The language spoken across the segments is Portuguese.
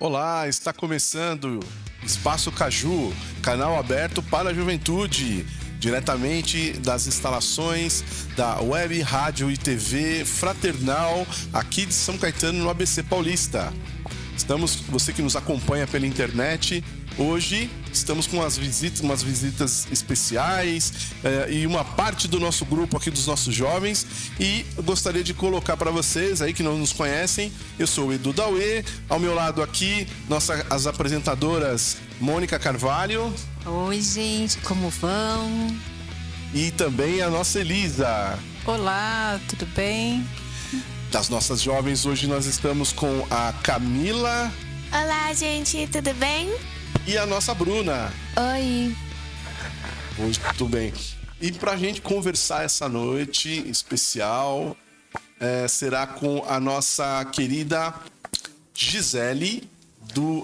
Olá, está começando Espaço Caju, canal aberto para a juventude, diretamente das instalações da Web Rádio e TV Fraternal, aqui de São Caetano, no ABC Paulista. Você que nos acompanha pela internet, hoje estamos com umas visitas especiais e uma parte do nosso grupo aqui dos nossos jovens, e eu gostaria de colocar para vocês aí que não nos conhecem, eu sou o Edu Dauê, ao meu lado aqui as apresentadoras Mônica Carvalho. Oi, gente, como vão? E também a nossa Elisa. Olá, tudo bem? Das nossas jovens, hoje nós estamos com a Camila. Olá, gente, tudo bem? E a nossa Bruna. Oi. Muito bem. E pra gente conversar essa noite especial, será com a nossa querida Gisele,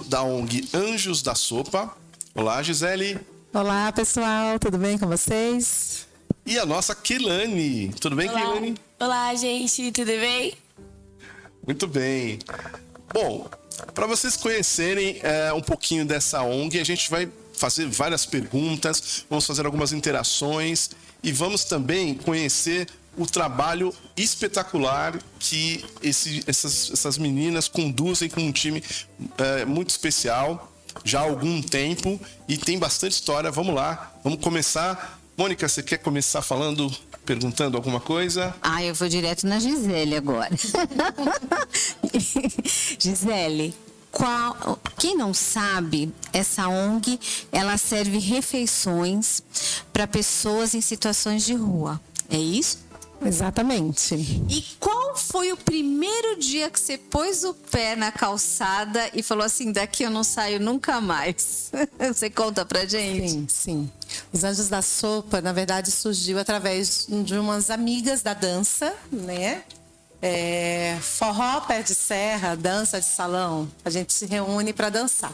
da ONG Anjos da Sopa. Olá, Gisele. Olá, pessoal, tudo bem com vocês? E a nossa Keilane. Tudo bem, Keilane? Olá, gente, tudo bem? Muito bem. Bom, para vocês conhecerem um pouquinho dessa ONG, a gente vai fazer várias perguntas, vamos fazer algumas interações e vamos também conhecer o trabalho espetacular que essas meninas conduzem com um time muito especial já há algum tempo e tem bastante história. Vamos lá, vamos começar. Mônica, você quer começar perguntando alguma coisa? Eu vou direto na Gisele agora. Gisele, quem não sabe, essa ONG, ela serve refeições para pessoas em situações de rua. É isso? Exatamente. E qual foi o primeiro dia que você pôs o pé na calçada e falou assim, daqui eu não saio nunca mais? Você conta pra gente? Sim. Os Anjos da Sopa, na verdade, surgiu através de umas amigas da dança, né? Forró, pé de serra, dança de salão, a gente se reúne para dançar.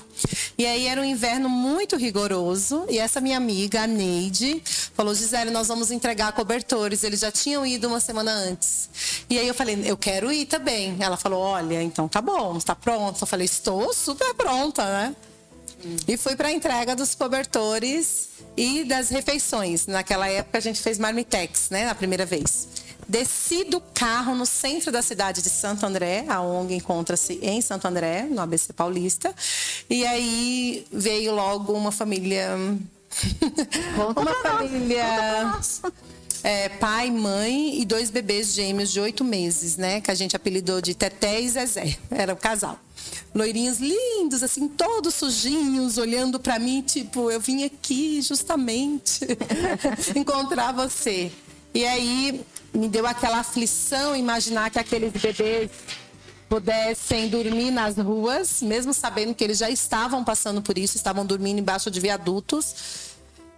E aí era um inverno muito rigoroso e essa minha amiga, a Neide, falou, Gisele, nós vamos entregar cobertores. Eles já tinham ido uma semana antes. E aí eu falei, eu quero ir também. Ela falou, olha, então tá bom, está pronta? Eu falei, estou super pronta, né? E fui para a entrega dos cobertores e das refeições. Naquela época a gente fez marmitex, né, na primeira vez. Desci do carro no centro da cidade de Santo André, a ONG encontra-se em Santo André, no ABC Paulista. E aí veio logo uma família... pai, mãe e 2 bebês gêmeos de 8 meses, né? Que a gente apelidou de Teté e Zezé. Era o casal. Loirinhos lindos, assim, todos sujinhos, olhando pra mim, tipo, eu vim aqui justamente encontrar você. E aí me deu aquela aflição imaginar que aqueles bebês pudessem dormir nas ruas, mesmo sabendo que eles já estavam passando por isso, estavam dormindo embaixo de viadutos.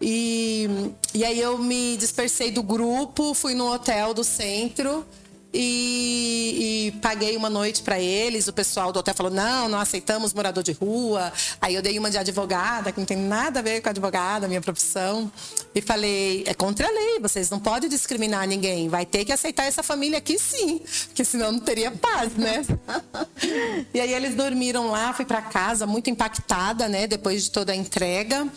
E aí eu me dispersei do grupo, fui no hotel do centro e paguei uma noite para eles. O pessoal do hotel falou, não aceitamos morador de rua. Aí eu dei uma de advogada, que não tem nada a ver com advogada, minha profissão. E falei, é contra a lei, vocês não podem discriminar ninguém. Vai ter que aceitar essa família aqui sim, porque senão não teria paz, né? E aí eles dormiram lá, fui para casa muito impactada, né? Depois de toda a entrega.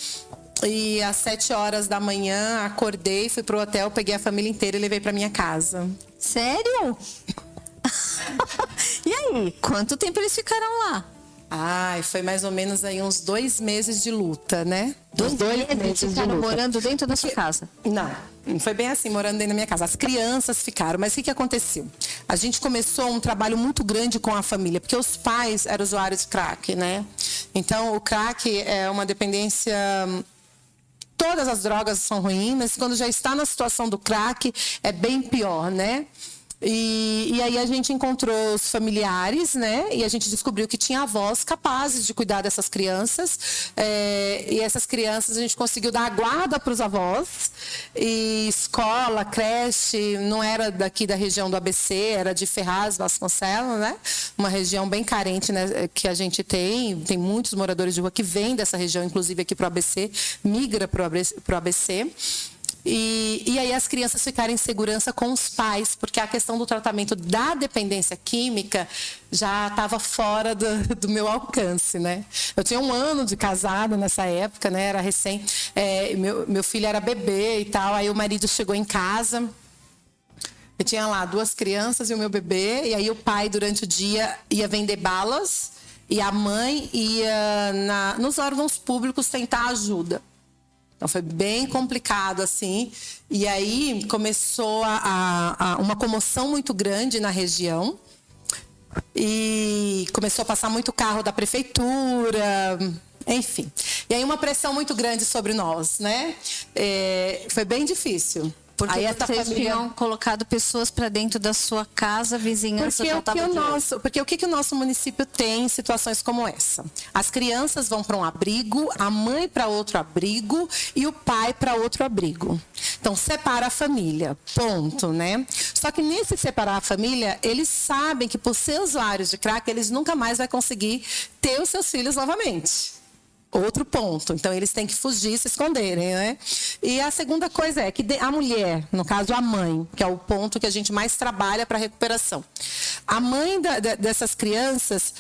E às 7 horas da manhã, acordei, fui pro hotel, peguei a família inteira e levei pra minha casa. Sério? E aí, quanto tempo eles ficaram lá? Foi mais ou menos aí uns 2 meses de luta, né? 2 meses ficaram morando dentro da sua casa? Não foi bem assim, morando dentro da minha casa. As crianças ficaram, mas o que aconteceu? A gente começou um trabalho muito grande com a família, porque os pais eram usuários de crack, né? Então, o crack é uma dependência... Todas as drogas são ruins, mas quando já está na situação do crack, é bem pior, né? E aí a gente encontrou os familiares, né? E a gente descobriu que tinha avós capazes de cuidar dessas crianças. E essas crianças a gente conseguiu dar a guarda para os avós. E escola, creche, não era daqui da região do ABC, era de Ferraz, Vasconcelos, né? Uma região bem carente, né? Que a gente tem. Tem muitos moradores de rua que vêm dessa região, inclusive aqui para o ABC, migra para o ABC. E aí as crianças ficaram em segurança com os pais, porque a questão do tratamento da dependência química já estava fora do meu alcance, né? Eu tinha 1 ano de casada nessa época, né? Era recém... meu filho era bebê e tal, aí o marido chegou em casa... Eu tinha lá 2 crianças e o meu bebê, e aí o pai, durante o dia, ia vender balas, e a mãe ia nos órgãos públicos tentar ajuda. Então, foi bem complicado, assim. E aí, começou uma comoção muito grande na região, e começou a passar muito carro da prefeitura, enfim. E aí, uma pressão muito grande sobre nós, né? Foi bem difícil. Porque aí vocês tinham colocado pessoas para dentro da sua casa, a vizinhança já estava Porque o que o nosso município tem em situações como essa? As crianças vão para um abrigo, a mãe para outro abrigo e o pai para outro abrigo. Então, separa a família, ponto, né? Só que nesse separar a família, eles sabem que por ser usuários de crack, eles nunca mais vão conseguir ter os seus filhos novamente. Outro ponto. Então, eles têm que fugir, se esconderem, né? E a segunda coisa é que a mulher, no caso a mãe, que é o ponto que a gente mais trabalha para a recuperação. A mãe dessas crianças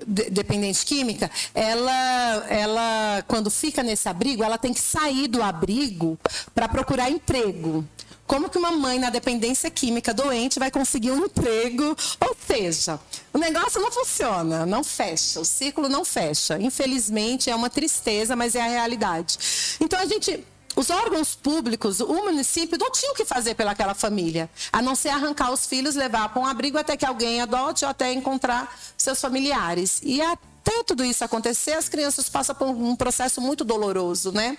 dependente química, ela, quando fica nesse abrigo, ela tem que sair do abrigo para procurar emprego. Como que uma mãe na dependência química doente vai conseguir um emprego? Ou seja, o negócio não funciona, não fecha, o ciclo não fecha. Infelizmente, é uma tristeza, mas é a realidade. Então, os órgãos públicos, o município, não tinha o que fazer pelaquela família, a não ser arrancar os filhos, levar para um abrigo até que alguém adote ou até encontrar seus familiares. E até tudo isso acontecer, as crianças passam por um processo muito doloroso, né?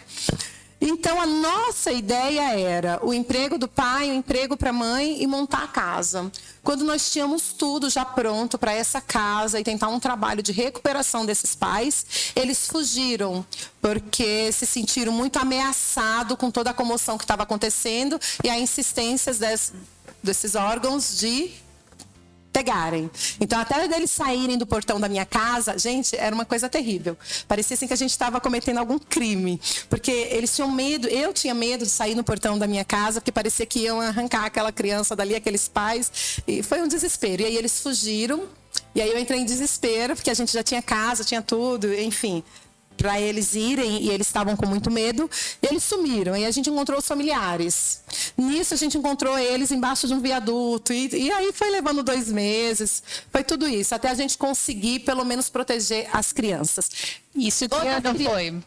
Então, a nossa ideia era o emprego do pai, o emprego para a mãe e montar a casa. Quando nós tínhamos tudo já pronto para essa casa e tentar um trabalho de recuperação desses pais, eles fugiram, porque se sentiram muito ameaçados com toda a comoção que estava acontecendo e a insistência desses órgãos de pegarem. Então, até eles saírem do portão da minha casa, gente, era uma coisa terrível. Parecia assim que a gente estava cometendo algum crime, porque eles tinham medo, eu tinha medo de sair no portão da minha casa, porque parecia que iam arrancar aquela criança dali, aqueles pais, e foi um desespero. E aí eles fugiram, e aí eu entrei em desespero, porque a gente já tinha casa, tinha tudo, enfim, para eles irem, e eles estavam com muito medo, e eles sumiram. E a gente encontrou os familiares. Nisso, a gente encontrou eles embaixo de um viaduto, e aí foi levando 2 meses, foi tudo isso, até a gente conseguir, pelo menos, proteger as crianças. Isso que ano foi?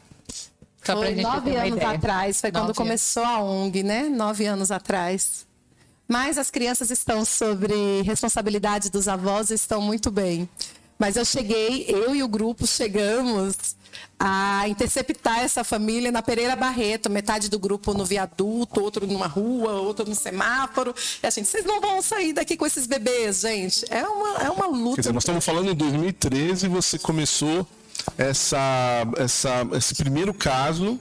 Só Foi 9 anos atrás, foi quando começou a ONG, né? 9 anos atrás. Mas as crianças estão sobre responsabilidade dos avós e estão muito bem. Mas eu e o grupo chegamos a interceptar essa família na Pereira Barreto, metade do grupo no viaduto, outro numa rua, outro no semáforo. E a gente, vocês não vão sair daqui com esses bebês, gente. É uma luta. Quer dizer, nós estamos falando em 2013, você começou esse primeiro caso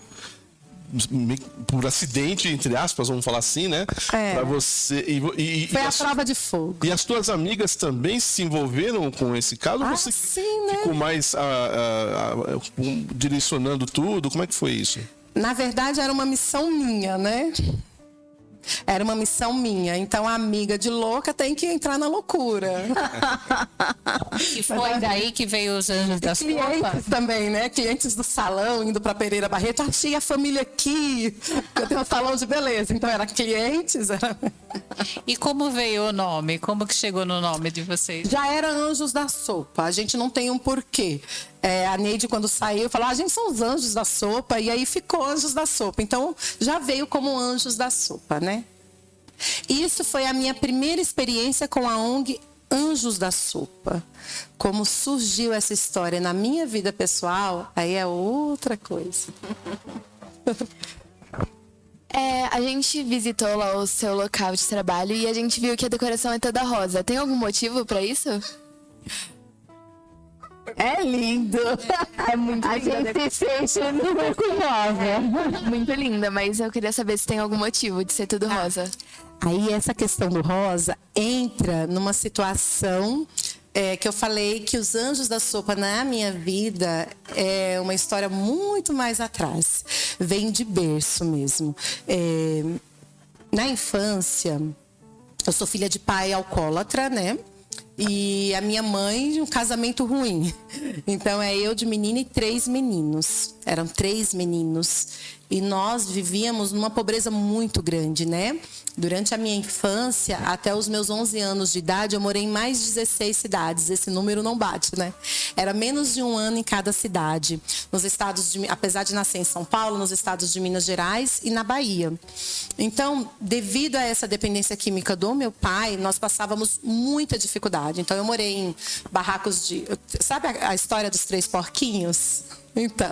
por acidente, entre aspas, vamos falar assim, né? Para você foi a prova de fogo. E as tuas amigas também se envolveram com esse caso? Ou você sim, né? ficou mais direcionando tudo? Como é que foi isso? Na verdade, era uma missão minha, né? Era uma missão minha. Então, a amiga de louca tem que entrar na loucura. E foi daí que veio os Anjos da Sopa? Clientes também, né? Clientes do salão, indo para Pereira Barreto. Achei a família aqui. Eu tenho um salão de beleza. Então, era clientes. E como veio o nome? Como que chegou no nome de vocês? Já era Anjos da Sopa. A gente não tem um porquê. A Neide, quando saiu, falou, a gente são os Anjos da Sopa, e aí ficou Anjos da Sopa. Então, já veio como Anjos da Sopa, né? Isso foi a minha primeira experiência com a ONG Anjos da Sopa. Como surgiu essa história na minha vida pessoal, aí é outra coisa. A gente visitou lá o seu local de trabalho e a gente viu que a decoração é toda rosa. Tem algum motivo para isso? É lindo. É muito linda. A gente se sente muito rosa. Muito linda, mas eu queria saber se tem algum motivo de ser tudo rosa. Aí essa questão do rosa entra numa situação que eu falei que os Anjos da Sopa na minha vida é uma história muito mais atrás. Vem de berço mesmo. Na infância, eu sou filha de pai alcoólatra, né? E a minha mãe, um casamento ruim. Então, eu de menina e 3 meninos. Eram 3 meninos. E nós vivíamos numa pobreza muito grande, né? Durante a minha infância, até os meus 11 anos de idade, eu morei em mais de 16 cidades. Esse número não bate, né? Era menos de um ano em cada cidade. Nos estados apesar de nascer em São Paulo, nos estados de Minas Gerais e na Bahia. Então, devido a essa dependência química do meu pai, nós passávamos muita dificuldade. Então, eu morei em barracos de... Sabe a história dos 3 porquinhos? Então,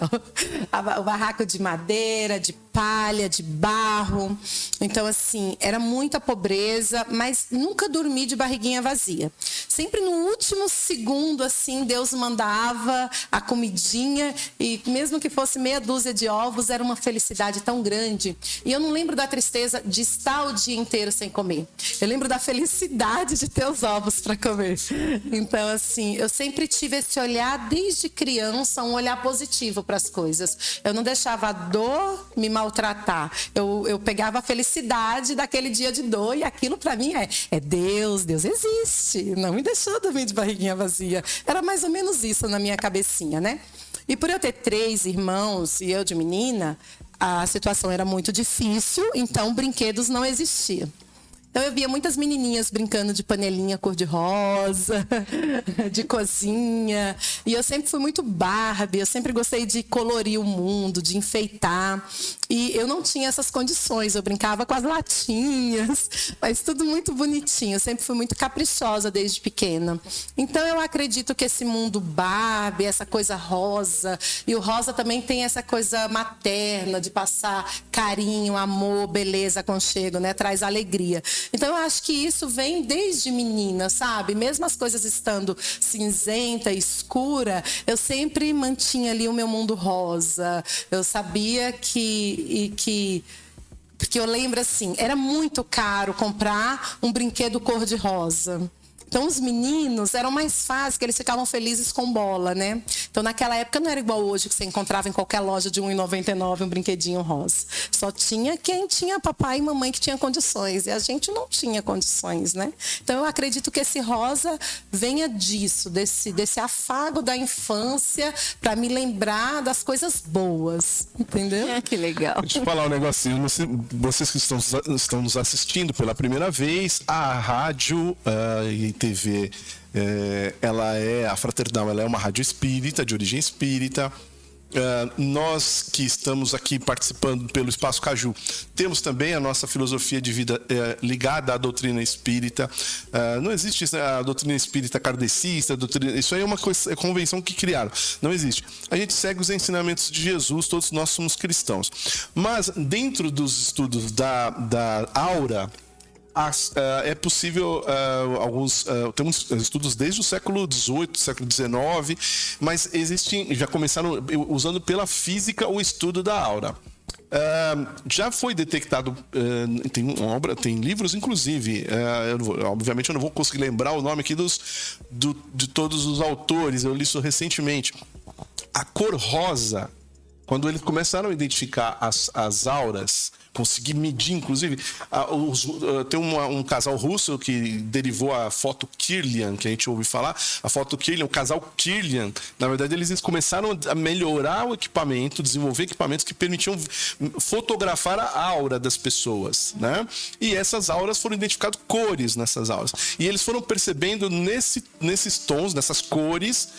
o barraco de madeira, de palha, de barro. Então, assim, era muita pobreza, mas nunca dormi de barriguinha vazia. Sempre no último segundo, assim, Deus mandava a comidinha e mesmo que fosse meia dúzia de ovos, era uma felicidade tão grande. E eu não lembro da tristeza de estar o dia inteiro sem comer. Eu lembro da felicidade de ter os ovos para comer. Então, assim, eu sempre tive esse olhar, desde criança, um olhar positivo para as coisas. Eu não deixava a dor me maltratar. Eu pegava a felicidade daquele dia de dor e aquilo para mim é Deus existe. Não me deixou dormir de barriguinha vazia. Era mais ou menos isso na minha cabecinha, né? E por eu ter 3 irmãos e eu de menina, a situação era muito difícil, então brinquedos não existiam. Então eu via muitas menininhas brincando de panelinha cor-de-rosa, de cozinha. E eu sempre fui muito Barbie, eu sempre gostei de colorir o mundo, de enfeitar. E eu não tinha essas condições, eu brincava com as latinhas, mas tudo muito bonitinho. Eu sempre fui muito caprichosa desde pequena. Então eu acredito que esse mundo Barbie, essa coisa rosa, e o rosa também tem essa coisa materna, de passar carinho, amor, beleza, aconchego, né? Traz alegria. Então, eu acho que isso vem desde menina, sabe? Mesmo as coisas estando cinzenta, escura, eu sempre mantinha ali o meu mundo rosa. Eu sabia porque eu lembro assim, era muito caro comprar um brinquedo cor-de-rosa. Então, os meninos eram mais fáceis, que eles ficavam felizes com bola, né? Então, naquela época, não era igual hoje, que você encontrava em qualquer loja de R$1,99 um brinquedinho rosa. Só tinha quem tinha papai e mamãe que tinha condições. E a gente não tinha condições, né? Então, eu acredito que esse rosa venha disso, desse afago da infância, para me lembrar das coisas boas. Entendeu? Que legal. Deixa eu falar um negocinho. Vocês que estão nos assistindo pela primeira vez, a rádio e TV, a Fraternal, ela é uma rádio espírita, de origem espírita. Nós que estamos aqui participando pelo Espaço Caju, temos também a nossa filosofia de vida ligada à doutrina espírita. Não existe a doutrina espírita kardecista, isso aí é uma convenção que criaram. Não existe. A gente segue os ensinamentos de Jesus, todos nós somos cristãos. Mas dentro dos estudos da aura, é possível temos estudos desde o século XVIII, século XIX, mas já começaram usando pela física o estudo da aura. Já foi detectado, tem livros inclusive, obviamente eu não vou conseguir lembrar o nome aqui de todos os autores, eu li isso recentemente. A cor rosa, quando eles começaram a identificar as auras, conseguir medir, inclusive, tem um casal russo que derivou a foto Kirlian, que a gente ouve falar, a foto Kirlian, o casal Kirlian, na verdade eles começaram a melhorar o equipamento, desenvolver equipamentos que permitiam fotografar a aura das pessoas, né? E essas auras foram identificadas cores nessas auras. E eles foram percebendo nesses tons, nessas cores,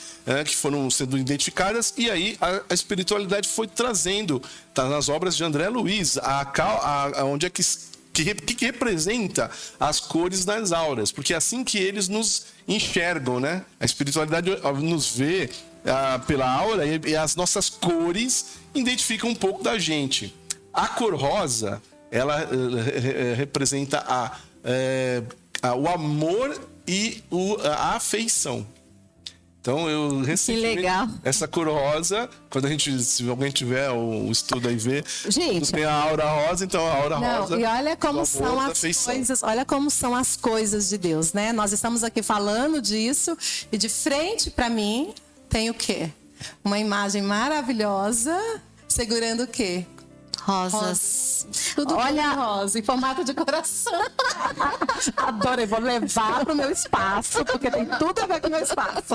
que foram sendo identificadas, e aí a espiritualidade foi trazendo, tá nas obras de André Luiz, onde é que representa as cores das auras, porque é assim que eles nos enxergam, né? A espiritualidade nos vê pela aura e as nossas cores identificam um pouco da gente. A cor rosa, ela representa o amor e a afeição. Então, eu recentemente... legal. Essa cor rosa, quando a gente... Se alguém tiver o estudo aí ver... Gente, tem a aura rosa, então a aura rosa... Não, e olha do como amor, são da as afeição. coisas, olha como são as coisas de Deus, né? Nós estamos aqui falando disso e de frente para mim tem o quê? Uma imagem maravilhosa segurando o quê? Rosas. Tudo olha rosa, em formato de coração. Adorei, vou levar pro meu espaço, porque tem tudo a ver com o meu espaço.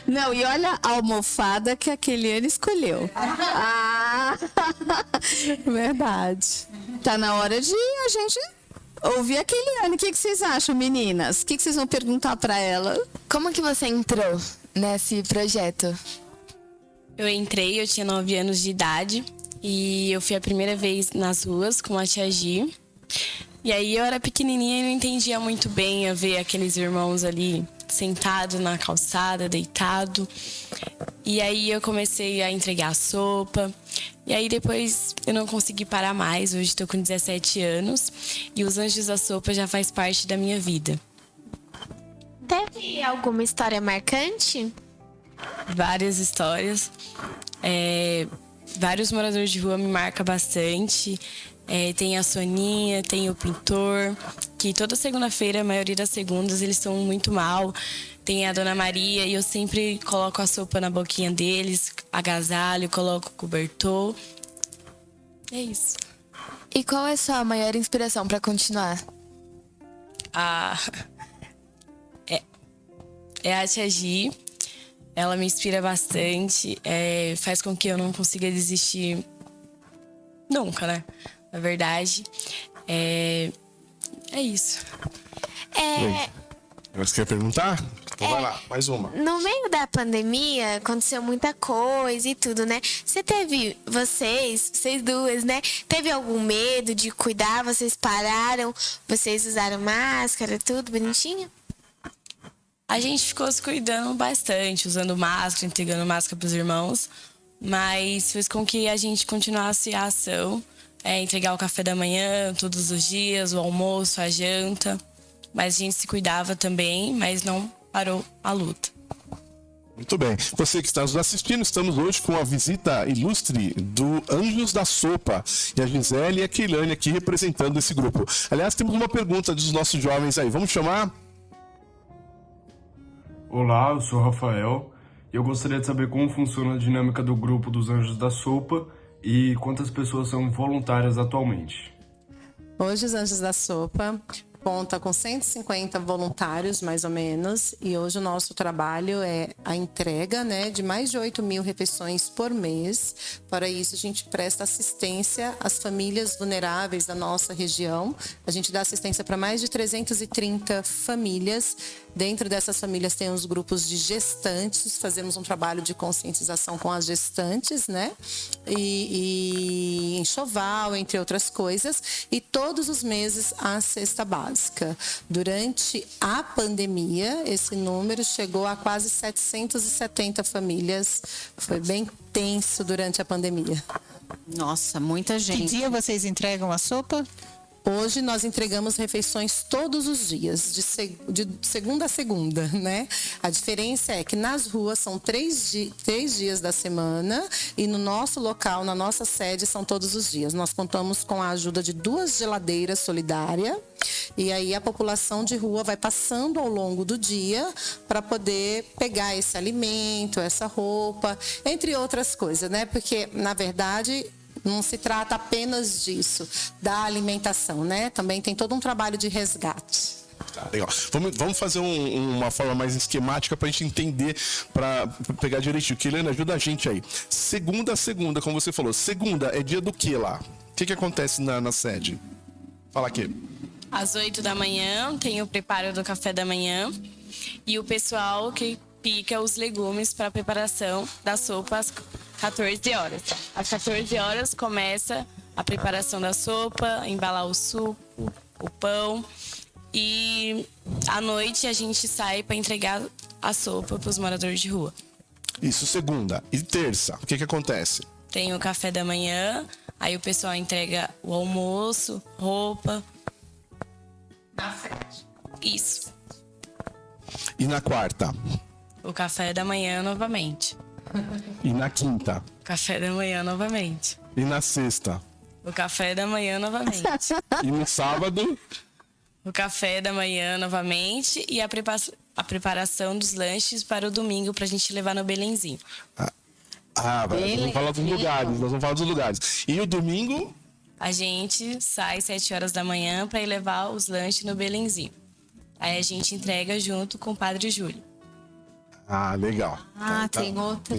Não, e olha a almofada que a Keliane escolheu. Verdade. Tá na hora de a gente ouvir a Keliane. O que vocês acham, meninas? O que vocês vão perguntar pra ela? Como que você entrou nesse projeto? Eu tinha 9 anos de idade e eu fui a primeira vez nas ruas com a tia Gi. E aí eu era pequenininha e não entendia muito bem a ver aqueles irmãos ali sentado na calçada, deitado. E aí eu comecei a entregar sopa. E aí depois eu não consegui parar mais. Hoje estou com 17 anos e os Anjos da Sopa já faz parte da minha vida. Teve alguma história marcante? Várias histórias. Vários moradores de rua me marcam bastante. Tem a Soninha, tem o pintor, que toda segunda-feira, a maioria das segundas, eles estão muito mal. Tem a Dona Maria e eu sempre coloco a sopa na boquinha deles, agasalho, coloco o cobertor. É isso. E qual é a sua maior inspiração para continuar? É a tia Gi. Ela me inspira bastante, faz com que eu não consiga desistir nunca, né? Na verdade, é isso. Você quer perguntar? Então vai lá, mais uma. No meio da pandemia, aconteceu muita coisa e tudo, né? Vocês duas, né? Teve algum medo de cuidar? Vocês pararam? Vocês usaram máscara, tudo bonitinho? A gente ficou se cuidando bastante, usando máscara, entregando máscara para os irmãos, mas fez com que a gente continuasse a ação, entregar o café da manhã todos os dias, o almoço, a janta, mas a gente se cuidava também, mas não parou a luta. Muito bem. Você que está nos assistindo, estamos hoje com a visita ilustre do Anjos da Sopa. E a Gisele e a Keilane aqui representando esse grupo. Aliás, temos uma pergunta dos nossos jovens aí. Vamos chamar? Olá, eu sou o Rafael e eu gostaria de saber como funciona a dinâmica do grupo dos Anjos da Sopa e quantas pessoas são voluntárias atualmente. Hoje os Anjos da Sopa conta com 150 voluntários, mais ou menos, e hoje o nosso trabalho é a entrega, né, de mais de 8.000 refeições por mês. Para isso, a gente presta assistência às famílias vulneráveis da nossa região. A gente dá assistência para mais de 330 famílias. Dentro dessas famílias tem os grupos de gestantes, fazemos um trabalho de conscientização com as gestantes, né? E enxoval, entre outras coisas. E todos os meses a cesta básica. Durante a pandemia, esse número chegou a quase 770 famílias. Foi bem tenso durante a pandemia. Nossa, muita Que gente. dia vocês entregam a sopa? Hoje nós entregamos refeições todos os dias, de segunda a segunda, né? A diferença é que nas ruas são 3 dias da semana e no nosso local, na nossa sede, são todos os dias. Nós contamos com a ajuda de 2 geladeiras solidárias e aí a população de rua vai passando ao longo do dia para poder pegar esse alimento, essa roupa, entre outras coisas, né? Porque, na verdade, não se trata apenas disso, da alimentação, né? Também tem todo um trabalho de resgate. Tá, legal. Vamos fazer uma forma mais esquemática para a gente entender, para pegar direitinho. Keilane, ajuda a gente aí. Segunda a segunda, como você falou. Segunda é dia do que lá? O que acontece na sede? Fala aqui. Às 8 da manhã tem o preparo do café da manhã e o pessoal que pica os legumes para a preparação da sopa às 14 horas. Às 14 horas começa a preparação da sopa, embalar o suco, o pão. E à noite a gente sai para entregar a sopa para os moradores de rua. Isso, segunda. E terça, o que acontece? Tem o café da manhã, aí o pessoal entrega o almoço, roupa. Na sede. Isso. E na quarta? o café da manhã novamente. E na quinta? Café da manhã novamente. E na sexta? O café da manhã novamente. E no sábado? O café da manhã novamente e a preparação dos lanches para o domingo pra gente levar no Belenzinho. Nós vamos falar dos lugares. E o domingo? A gente sai às 7 horas da manhã para ir levar os lanches no Belenzinho. Aí a gente entrega junto com o Padre Júlio. Ah, legal. Tem outra.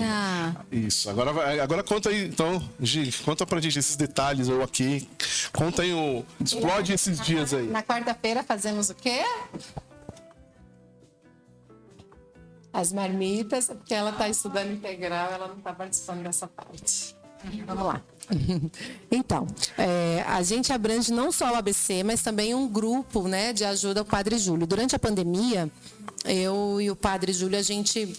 Isso. Agora conta aí, então, Gi, conta pra gente esses detalhes ou aqui. Conta aí explode esses dias aí. Na quarta-feira fazemos o quê? As marmitas, porque ela está estudando integral, ela não está participando dessa parte. Vamos lá. Então, a gente abrange não só o ABC, mas também um grupo, né, de ajuda ao Padre Júlio. Durante a pandemia, eu e o Padre Júlio, a gente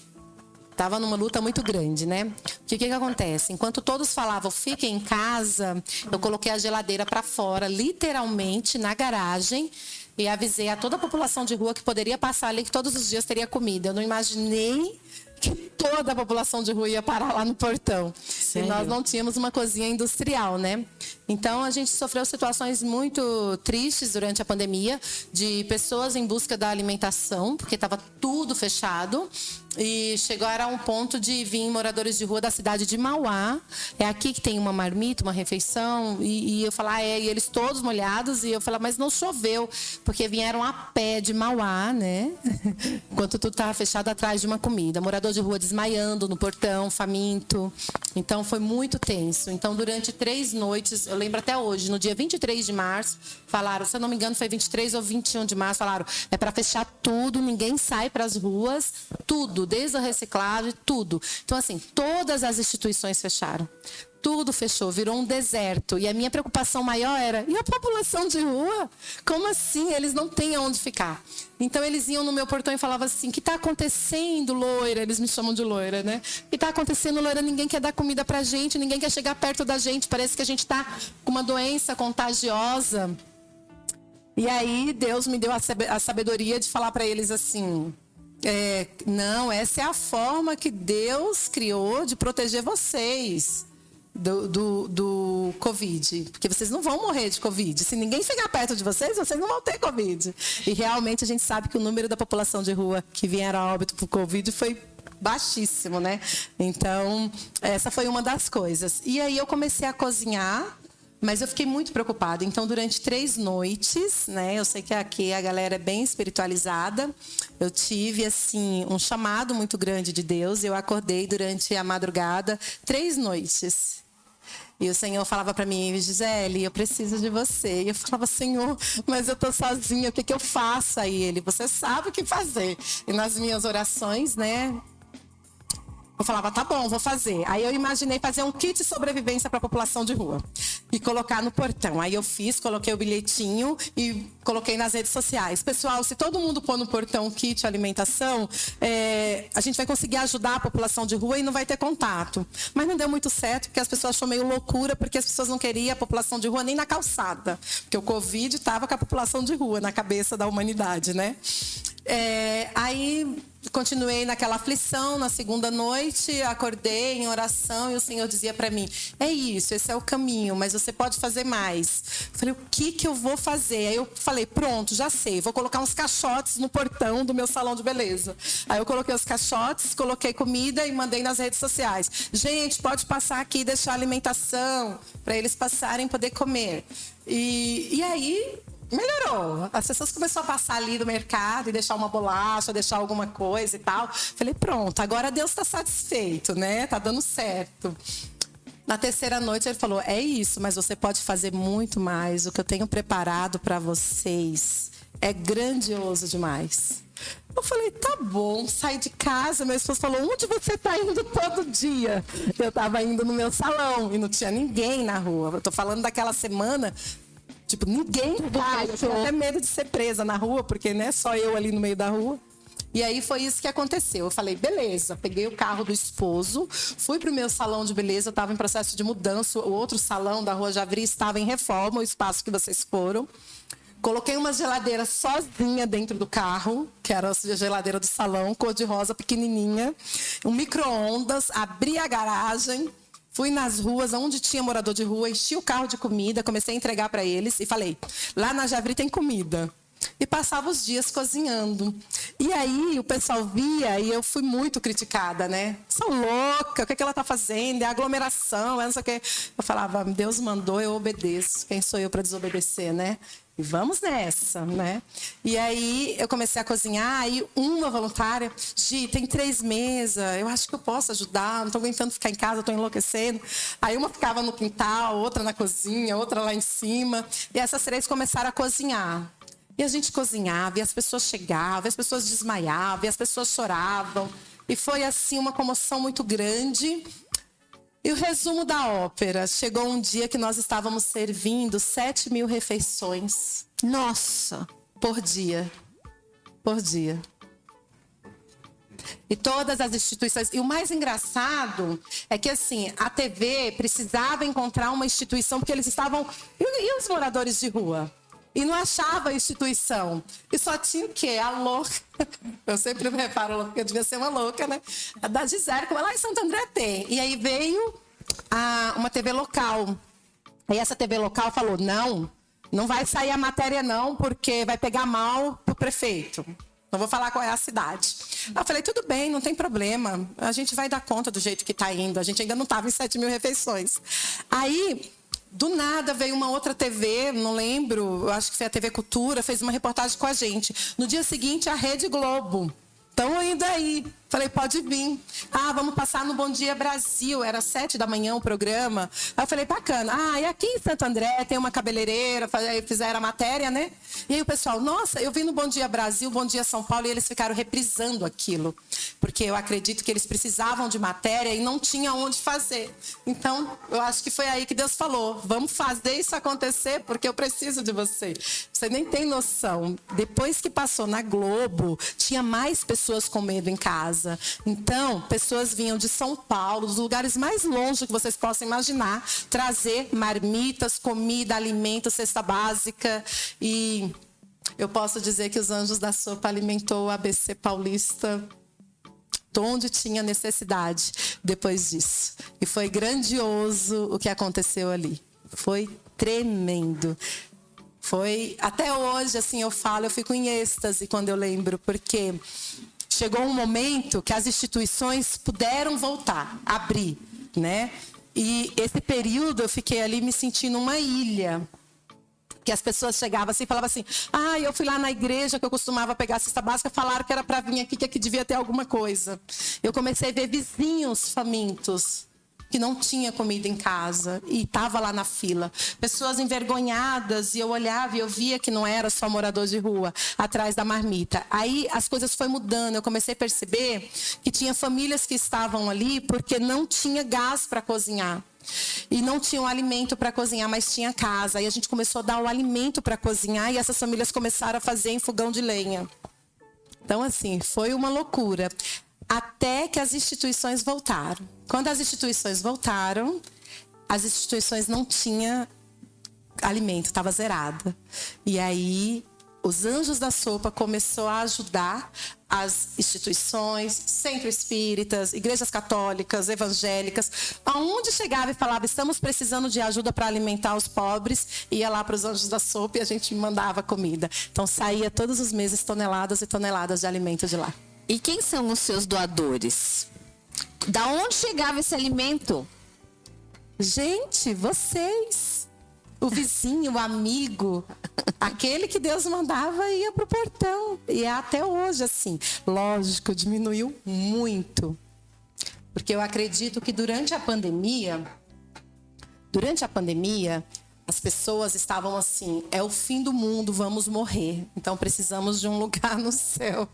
estava numa luta muito grande, né? O que acontece? Enquanto todos falavam, fiquem em casa, eu coloquei a geladeira para fora, literalmente, na garagem, e avisei a toda a população de rua que poderia passar ali, que todos os dias teria comida. Eu não imaginei que toda a população de rua ia parar lá no portão. Sério? E nós não tínhamos uma cozinha industrial, né? Então, a gente sofreu situações muito tristes durante a pandemia, de pessoas em busca da alimentação, porque estava tudo fechado. E chegaram a um ponto de vir moradores de rua da cidade de Mauá. É aqui que tem uma marmita, uma refeição. E eu falar, e eles todos molhados. E eu falar, mas não choveu, porque vieram a pé de Mauá, né? Enquanto tudo estava fechado atrás de uma comida. Morador de rua desmaiando no portão, faminto. Então, foi muito tenso. Então, durante 3 noites, eu lembro até hoje, no dia 23 de março, falaram, se eu não me engano, foi 23 ou 21 de março, falaram, é para fechar tudo, ninguém sai para as ruas, tudo, desde a reciclagem, tudo. Então, assim, todas as instituições fecharam. Tudo fechou, virou um deserto. E a minha preocupação maior era, e a população de rua? Como assim? Eles não têm aonde ficar. Então, eles iam no meu portão e falavam assim, o que está acontecendo, loira? Eles me chamam de loira, né? O que está acontecendo, loira? Ninguém quer dar comida pra gente, ninguém quer chegar perto da gente. Parece que a gente está com uma doença contagiosa. E aí, Deus me deu a sabedoria de falar para eles assim, não, essa é a forma que Deus criou de proteger vocês do Covid, porque vocês não vão morrer de Covid. Se ninguém chegar perto de vocês, vocês não vão ter Covid. E realmente a gente sabe que o número da população de rua que vieram a óbito por Covid foi baixíssimo, né? Então, essa foi uma das coisas. E aí eu comecei a cozinhar, mas eu fiquei muito preocupada. Então, durante 3 noites, né? Eu sei que aqui a galera é bem espiritualizada. Eu tive, assim, um chamado muito grande de Deus. Eu acordei durante a madrugada, 3 noites. E o Senhor falava para mim, Gisele, eu preciso de você. E eu falava, Senhor, mas eu tô sozinha, o que eu faço? Aí ele, você sabe o que fazer. E nas minhas orações, né? Eu falava, tá bom, vou fazer. Aí eu imaginei fazer um kit de sobrevivência para a população de rua e colocar no portão. Aí eu fiz, coloquei o bilhetinho e coloquei nas redes sociais. Pessoal, se todo mundo pôr no portão kit alimentação, a gente vai conseguir ajudar a população de rua e não vai ter contato. Mas não deu muito certo, porque as pessoas achou meio loucura, porque as pessoas não queriam a população de rua nem na calçada. Porque o Covid estava com a população de rua na cabeça da humanidade, né? Aí continuei naquela aflição. Na segunda noite acordei em oração e o Senhor dizia para mim, é isso, esse é o caminho, mas você pode fazer mais. Eu falei, o que eu vou fazer? Aí eu falei, pronto, já sei, vou colocar uns caixotes no portão do meu salão de beleza. Aí eu coloquei os caixotes, coloquei comida e mandei nas redes sociais, gente, pode passar aqui e deixar alimentação para eles passarem e poder comer. E aí melhorou. As pessoas começaram a passar ali do mercado e deixar uma bolacha, deixar alguma coisa e tal. Falei, pronto, agora Deus está satisfeito, né? Tá dando certo. Na terceira noite ele falou, é isso, mas você pode fazer muito mais. O que eu tenho preparado para vocês é grandioso demais. Eu falei, tá bom, saí de casa. Meu esposo falou, onde você tá indo todo dia? Eu tava indo no meu salão e não tinha ninguém na rua. Eu tô falando daquela semana. Tipo, ninguém vai. Eu tinha até medo de ser presa na rua, porque não é só eu ali no meio da rua. E aí foi isso que aconteceu. Eu falei, beleza. Peguei o carro do esposo, fui pro meu salão de beleza. Eu estava em processo de mudança. O outro salão da Rua Javeri estava em reforma, o espaço que vocês foram. Coloquei uma geladeira sozinha dentro do carro, que era a geladeira do salão, cor-de-rosa, pequenininha. Um micro-ondas, abri a garagem, fui nas ruas, onde tinha morador de rua, enchi o carro de comida, comecei a entregar para eles e falei, lá na Javri tem comida. E passava os dias cozinhando. E aí o pessoal via e eu fui muito criticada, né? Sou louca, o que é que ela está fazendo? É aglomeração, é não sei o quê. Eu falava, Deus mandou, eu obedeço. Quem sou eu para desobedecer, né? E vamos nessa, né? E aí eu comecei a cozinhar, aí uma voluntária, Gi, tem 3 mesas, eu acho que eu posso ajudar, não estou aguentando ficar em casa, estou enlouquecendo. Aí uma ficava no quintal, outra na cozinha, outra lá em cima. E essas 3 começaram a cozinhar. E a gente cozinhava, e as pessoas chegavam, e as pessoas desmaiavam, e as pessoas choravam. E foi assim uma comoção muito grande. E o resumo da ópera, chegou um dia que nós estávamos servindo 7.000 refeições. Nossa! Por dia. Por dia. E todas as instituições. E o mais engraçado é que, assim, a TV precisava encontrar uma instituição, porque eles estavam... E os moradores de rua? E não achava a instituição. E só tinha o quê? A louca. Eu sempre me reparo, porque eu devia ser uma louca, né? A da Gisele, como lá em Santo André tem. E aí veio uma TV local. E essa TV local falou, não vai sair a matéria não, porque vai pegar mal pro prefeito. Não vou falar qual é a cidade. Eu falei, tudo bem, não tem problema. A gente vai dar conta do jeito que está indo. A gente ainda não estava em 7.000 refeições. Aí... Do nada veio uma outra TV, não lembro, eu acho que foi a TV Cultura, fez uma reportagem com a gente. No dia seguinte, a Rede Globo. Estão indo aí. Falei, pode vir. Vamos passar no Bom Dia Brasil. Era 7 da manhã o programa. Aí eu falei, bacana. E aqui em Santo André tem uma cabeleireira. Aí fizeram a matéria, né? E aí o pessoal, nossa, eu vi no Bom Dia Brasil, Bom Dia São Paulo, e eles ficaram reprisando aquilo. Porque eu acredito que eles precisavam de matéria e não tinha onde fazer. Então, eu acho que foi aí que Deus falou, vamos fazer isso acontecer, porque eu preciso de você. Você nem tem noção. Depois que passou na Globo, tinha mais pessoas com medo em casa. Então, pessoas vinham de São Paulo, dos lugares mais longe que vocês possam imaginar, trazer marmitas, comida, alimento, cesta básica. E eu posso dizer que os Anjos da Sopa alimentou o ABC Paulista onde tinha necessidade depois disso. E foi grandioso o que aconteceu ali. Foi tremendo. Foi, até hoje, assim, eu fico em êxtase quando eu lembro, porque chegou um momento que as instituições puderam voltar, abrir, né? E esse período eu fiquei ali me sentindo uma ilha. Que as pessoas chegavam assim e falavam assim, eu fui lá na igreja que eu costumava pegar a cesta básica, falaram que era para vir aqui, que aqui devia ter alguma coisa. Eu comecei a ver vizinhos famintos, que não tinha comida em casa e estava lá na fila. Pessoas envergonhadas, e eu olhava e eu via que não era só morador de rua, atrás da marmita. Aí as coisas foram mudando, eu comecei a perceber que tinha famílias que estavam ali porque não tinha gás para cozinhar. E não tinha um alimento para cozinhar, mas tinha casa. Aí a gente começou a dar o alimento para cozinhar e essas famílias começaram a fazer em fogão de lenha. Então, assim, foi uma loucura. Até que as instituições voltaram. Quando as instituições voltaram, as instituições não tinham alimento, estava zerada. E aí, os Anjos da Sopa começou a ajudar as instituições, centros espíritas, igrejas católicas, evangélicas, aonde chegava e falava, estamos precisando de ajuda para alimentar os pobres, ia lá para os Anjos da Sopa e a gente mandava comida. Então, saía todos os meses toneladas e toneladas de alimento de lá. E quem são os seus doadores? Da onde chegava esse alimento? Gente, vocês. O vizinho, o amigo, aquele que Deus mandava ia pro portão. E é até hoje assim. Lógico, diminuiu muito. Porque eu acredito que durante a pandemia, as pessoas estavam assim, é o fim do mundo, vamos morrer. Então precisamos de um lugar no céu.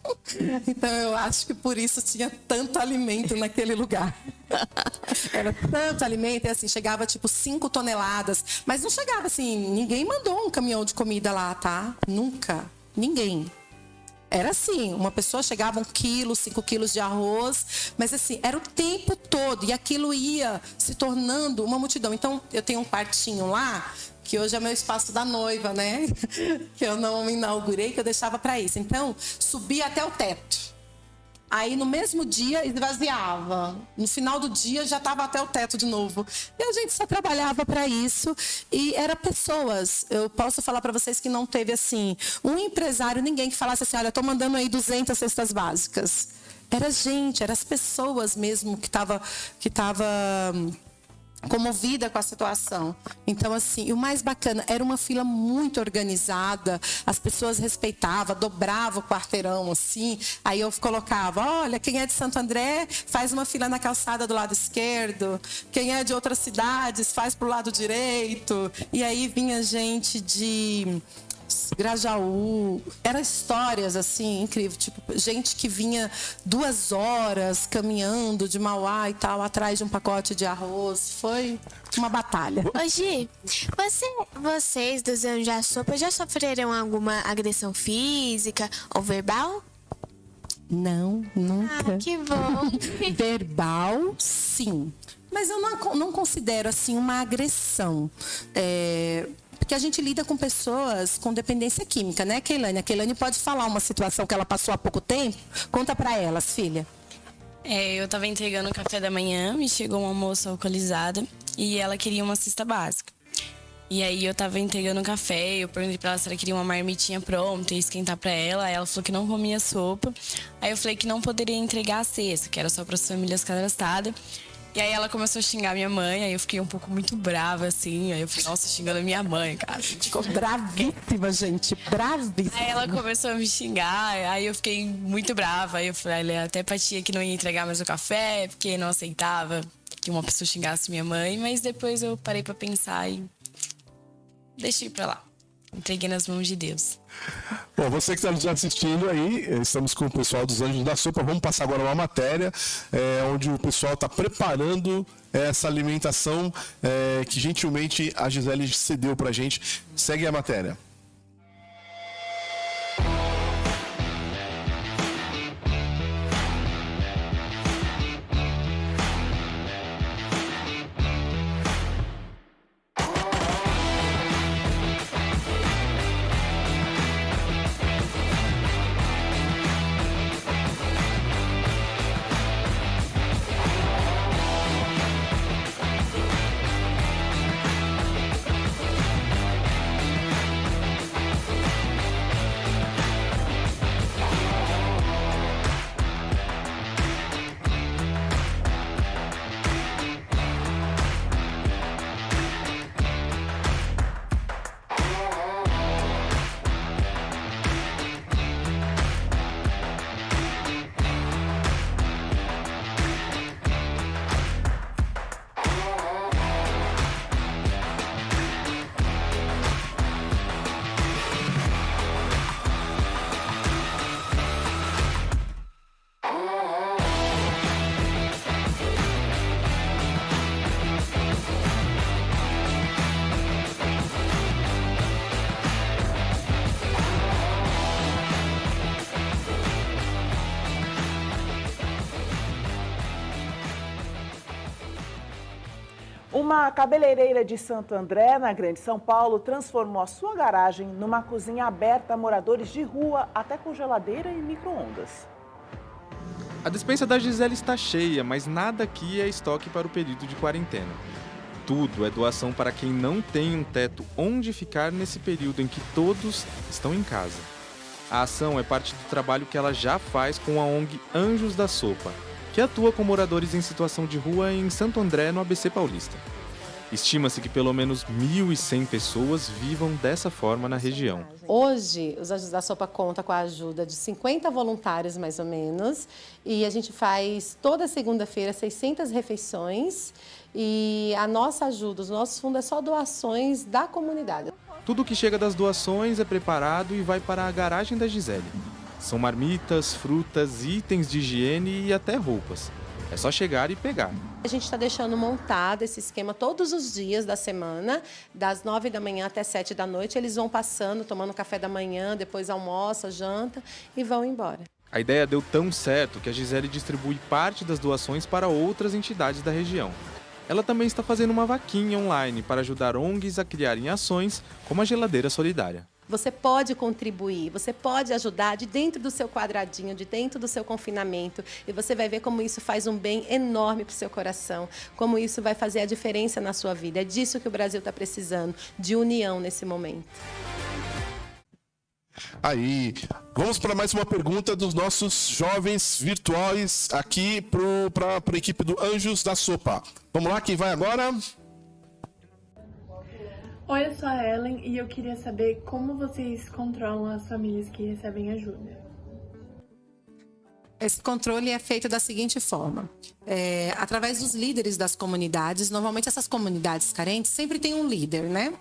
Então eu acho que por isso tinha tanto alimento naquele lugar. Era tanto alimento, e assim, chegava tipo 5 toneladas. Mas não chegava assim, ninguém mandou um caminhão de comida lá, tá? Nunca, ninguém. Era assim, uma pessoa chegava 1 quilo, 5 quilos de arroz, mas assim, era o tempo todo, e aquilo ia se tornando uma multidão. Então, eu tenho um quartinho lá, que hoje é meu espaço da noiva, né? Que eu não inaugurei, que eu deixava para isso. Então, subia até o teto. Aí, no mesmo dia, esvaziava. No final do dia, já estava até o teto de novo. E a gente só trabalhava para isso. E era pessoas. Eu posso falar para vocês que não teve, assim, um empresário, ninguém que falasse assim, olha, estou mandando aí 200 cestas básicas. Era gente, eram as pessoas mesmo que tava comovida com a situação. Então, assim, e o mais bacana, era uma fila muito organizada, as pessoas respeitavam, dobravam o quarteirão, assim, aí eu colocava, olha, quem é de Santo André, faz uma fila na calçada do lado esquerdo, quem é de outras cidades, faz pro lado direito, e aí vinha gente de Grajaú, eram histórias assim, incrível, tipo, gente que vinha 2 horas caminhando de Mauá e tal, atrás de um pacote de arroz, foi uma batalha. Ô Gi, vocês dos Anjos da Sopa já sofreram alguma agressão física ou verbal? Não, nunca. Ah, que bom. Verbal, sim, mas eu não considero assim uma agressão, porque a gente lida com pessoas com dependência química, né, Keilane? A Keilane pode falar uma situação que ela passou há pouco tempo. Conta pra elas, filha. Eu tava entregando o café da manhã, me chegou uma moça alcoolizada e ela queria uma cesta básica. E aí eu tava entregando o café, eu perguntei pra ela se ela queria uma marmitinha pronta e esquentar pra ela. Aí ela falou que não comia sopa. Aí eu falei que não poderia entregar a cesta, que era só pras famílias cadastradas. E aí ela começou a xingar minha mãe, aí eu fiquei um pouco muito brava, assim. Aí eu falei, nossa, xingando a minha mãe, cara. Ficou bravíssima, gente, bravíssima. Aí ela começou a me xingar, aí eu fiquei muito brava. Aí eu falei até pra tia que não ia entregar mais o café, porque não aceitava que uma pessoa xingasse minha mãe. Mas depois eu parei pra pensar e deixei pra lá. Entreguei nas mãos de Deus. Bom, você que está nos assistindo aí, estamos com o pessoal dos Anjos da Sopa. Vamos passar agora uma matéria onde o pessoal está preparando essa alimentação que gentilmente a Gisele cedeu pra gente. Segue a matéria. Uma cabeleireira de Santo André, na Grande São Paulo, transformou a sua garagem numa cozinha aberta a moradores de rua, até com geladeira e micro-ondas. A despensa da Gisele está cheia, mas nada aqui é estoque para o período de quarentena. Tudo é doação para quem não tem um teto onde ficar nesse período em que todos estão em casa. A ação é parte do trabalho que ela já faz com a ONG Anjos da Sopa, que atua com moradores em situação de rua em Santo André, no ABC Paulista. Estima-se que pelo menos 1.100 pessoas vivam dessa forma na região. Hoje, os Anjos da Sopa conta com a ajuda de 50 voluntários, mais ou menos, e a gente faz toda segunda-feira 600 refeições, e a nossa ajuda, os nossos fundos é só doações da comunidade. Tudo que chega das doações é preparado e vai para a garagem da Gisele. São marmitas, frutas, itens de higiene e até roupas. É só chegar e pegar. A gente está deixando montado esse esquema todos os dias da semana, das 9 da manhã até 7 da noite. Eles vão passando, tomando café da manhã, depois almoça, janta e vão embora. A ideia deu tão certo que a Gisele distribui parte das doações para outras entidades da região. ela também está fazendo uma vaquinha online para ajudar ONGs a criarem ações como a Geladeira Solidária. Você pode contribuir, você pode ajudar de dentro do seu quadradinho, de dentro do seu confinamento. E você vai ver como isso faz um bem enorme para o seu coração, como isso vai fazer a diferença na sua vida. É disso que o Brasil está precisando, de união nesse momento. Aí, vamos para mais uma pergunta dos nossos jovens virtuais aqui para a equipe do Anjos da Sopa. Vamos lá, quem vai agora? Oi, eu sou a Ellen e eu queria saber como vocês controlam as famílias que recebem ajuda. Esse controle é feito da seguinte forma. Através dos líderes das comunidades, normalmente essas comunidades carentes sempre tem um líder, né?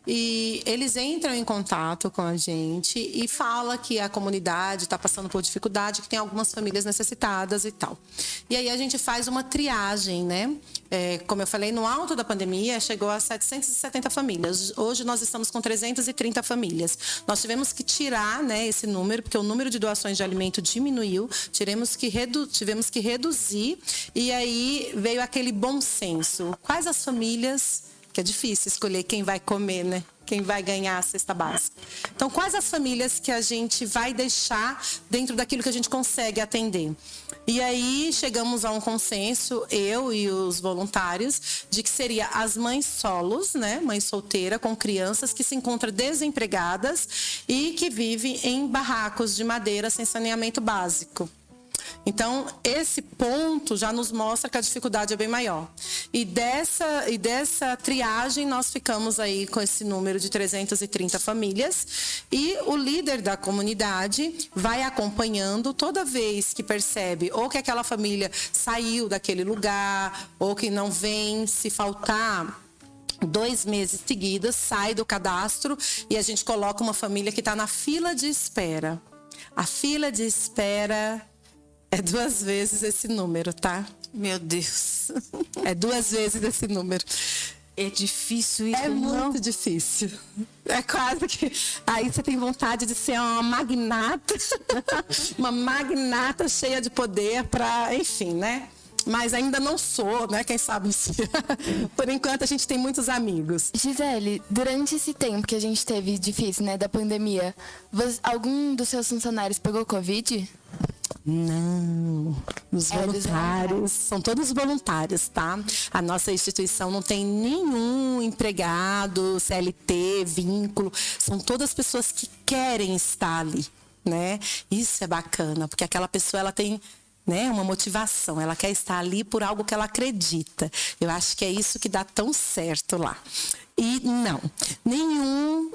E eles entram em contato com a gente e fala que a comunidade está passando por dificuldade, que tem algumas famílias necessitadas e tal. E aí a gente faz uma triagem, né? Como eu falei, no alto da pandemia chegou a 770 famílias. Hoje nós estamos com 330 famílias. Nós tivemos que tirar, né, esse número, porque o número de doações de alimento diminuiu. Tivemos que reduzir, e aí veio aquele bom senso. Quais as famílias, que é difícil escolher quem vai comer, né? Quem vai ganhar a cesta básica. Então, quais as famílias que a gente vai deixar dentro daquilo que a gente consegue atender? E aí chegamos a um consenso, eu e os voluntários, de que seria as mães solos, né? Mãe solteira com crianças que se encontram desempregadas e que vivem em barracos de madeira sem saneamento básico. Então, esse ponto já nos mostra que a dificuldade é bem maior. E dessa triagem, nós ficamos aí com esse número de 330 famílias. E o líder da comunidade vai acompanhando toda vez que percebe ou que aquela família saiu daquele lugar, ou que não vem, se faltar 2 meses seguidos, sai do cadastro e a gente coloca uma família que está na fila de espera. A fila de espera é 2 vezes esse número, tá? Meu Deus. É 2 vezes esse número. É difícil isso, É muito difícil. É quase que... Aí você tem vontade de ser uma magnata. Uma magnata cheia de poder para... Enfim, né? Mas ainda não sou, né? Quem sabe se... Por enquanto, a gente tem muitos amigos. Gisele, durante esse tempo que a gente teve difícil, né, da pandemia, algum dos seus funcionários pegou Covid? Não, os voluntários, são todos voluntários, tá? A nossa instituição não tem nenhum empregado, CLT, vínculo, são todas pessoas que querem estar ali, né? Isso é bacana, porque aquela pessoa, ela tem, né, uma motivação, ela quer estar ali por algo que ela acredita. Eu acho que é isso que dá tão certo lá. E não, nenhum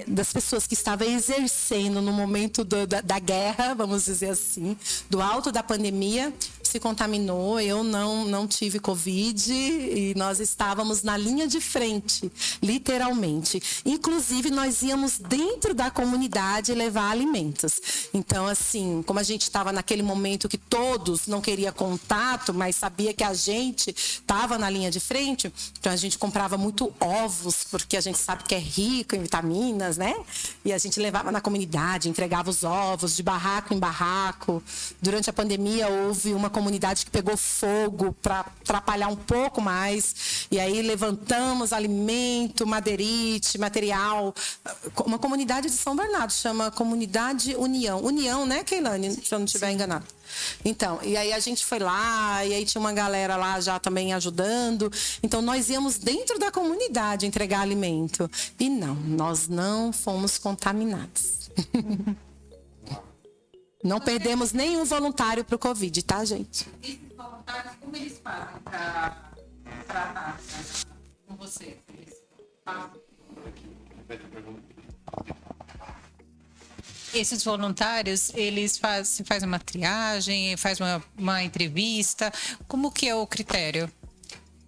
das pessoas que estavam exercendo no momento da guerra, vamos dizer assim, do alto da pandemia, se contaminou. Eu não tive Covid e nós estávamos na linha de frente, literalmente. Inclusive, nós íamos dentro da comunidade levar alimentos. Então, assim, como a gente estava naquele momento que todos não queriam contato, mas sabia que a gente estava na linha de frente, então a gente comprava muito ovos, porque a gente sabe que é rico em vitaminas, né? E a gente levava na comunidade, entregava os ovos de barraco em barraco. Durante a pandemia, houve uma comunidade que pegou fogo para atrapalhar um pouco mais. E aí levantamos alimento, madeirite, material. Uma comunidade de São Bernardo, chama Comunidade União. União, né, Keilane? Se eu não estiver enganado. Então, e aí a gente foi lá, e aí tinha uma galera lá já também ajudando. Então, nós íamos dentro da comunidade entregar alimento. E não, nós não fomos contaminados. Não perdemos nenhum voluntário para o Covid, tá, gente? Esses voluntários, como eles fazem para tratar com você? Esses voluntários, eles fazem uma triagem, faz uma entrevista. Como que é o critério?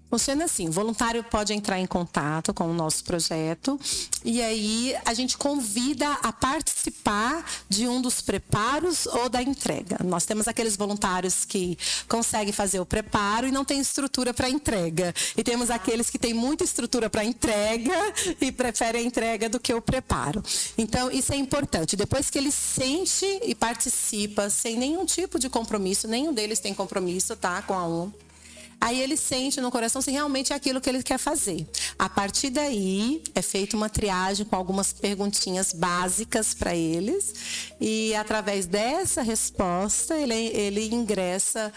Funciona assim, o voluntário pode entrar em contato com o nosso projeto e aí a gente convida a participar de um dos preparos ou da entrega. Nós temos aqueles voluntários que conseguem fazer o preparo e não tem estrutura para entrega. E temos aqueles que têm muita estrutura para entrega e preferem a entrega do que o preparo. Então, isso é importante. Depois que ele sente e participa sem nenhum tipo de compromisso, nenhum deles tem compromisso, tá, com a ONU. Aí ele sente no coração se realmente é aquilo que ele quer fazer. A partir daí, é feita uma triagem com algumas perguntinhas básicas para eles. E através dessa resposta, ele ingressa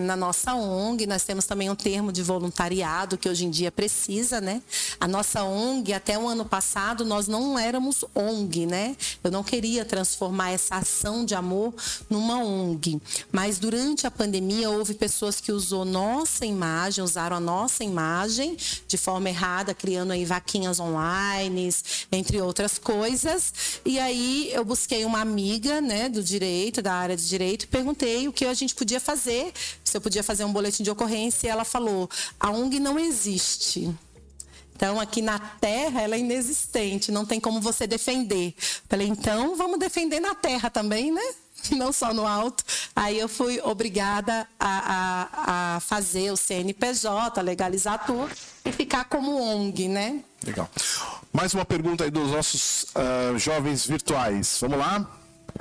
na nossa ONG. Nós temos também um termo de voluntariado, que hoje em dia precisa, né? A nossa ONG, até o ano passado, nós não éramos ONG, né? Eu não queria transformar essa ação de amor numa ONG. Mas durante a pandemia, houve pessoas que usaram a nossa imagem de forma errada, criando aí vaquinhas online, entre outras coisas. E aí eu busquei uma amiga, né, do direito, da área de direito, e perguntei o que a gente podia fazer, se eu podia fazer um boletim de ocorrência, e ela falou: a ONG não existe. Então, aqui na terra, ela é inexistente, não tem como você defender. Falei, então, vamos defender na terra também, né? Não só no alto. Aí eu fui obrigada a fazer o CNPJ, legalizar tudo e ficar como ONG, né? Legal. Mais uma pergunta aí dos nossos jovens virtuais. Vamos lá?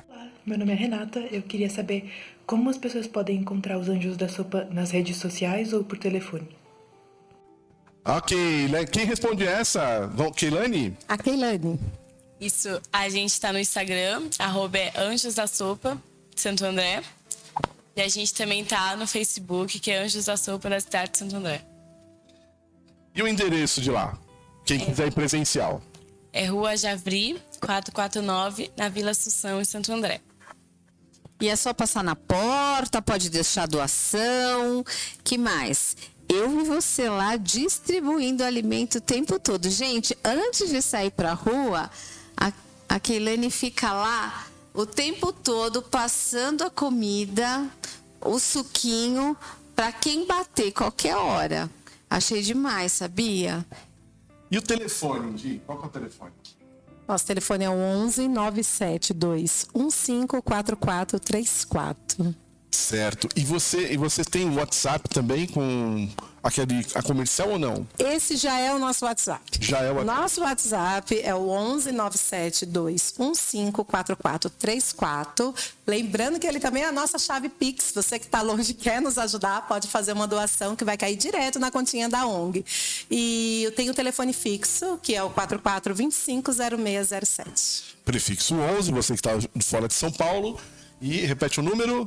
Olá, meu nome é Renata. Eu queria saber como as pessoas podem encontrar os Anjos da Sopa nas redes sociais ou por telefone. Ok, quem responde essa? Keilane? A Keilane. Isso, a gente tá no Instagram, @AnjosDaSopa, Santo André. E a gente também tá no Facebook, que é Anjos da Sopa da cidade de Santo André. E o endereço de lá? Quem quiser ir presencial. É Rua Javri, 449, na Vila Assunção, em Santo André. E é só passar na porta, pode deixar doação. Que mais? Eu vi você lá distribuindo alimento o tempo todo. Gente, antes de sair pra rua, a Keilane fica lá o tempo todo passando a comida, o suquinho, para quem bater qualquer hora. Achei demais, sabia? E o telefone, Gi? Qual que é o telefone? Nosso telefone é o 11 972 154434. Certo. E você tem WhatsApp também com a comercial ou não? Esse já é o nosso WhatsApp. Já é o WhatsApp. Nosso WhatsApp é o 11 972 154434. Lembrando que ele também é a nossa chave Pix. Você que está longe e quer nos ajudar, pode fazer uma doação que vai cair direto na continha da ONG. E eu tenho o telefone fixo, que é o 44250607. Prefixo 11, você que está fora de São Paulo. E repete o número...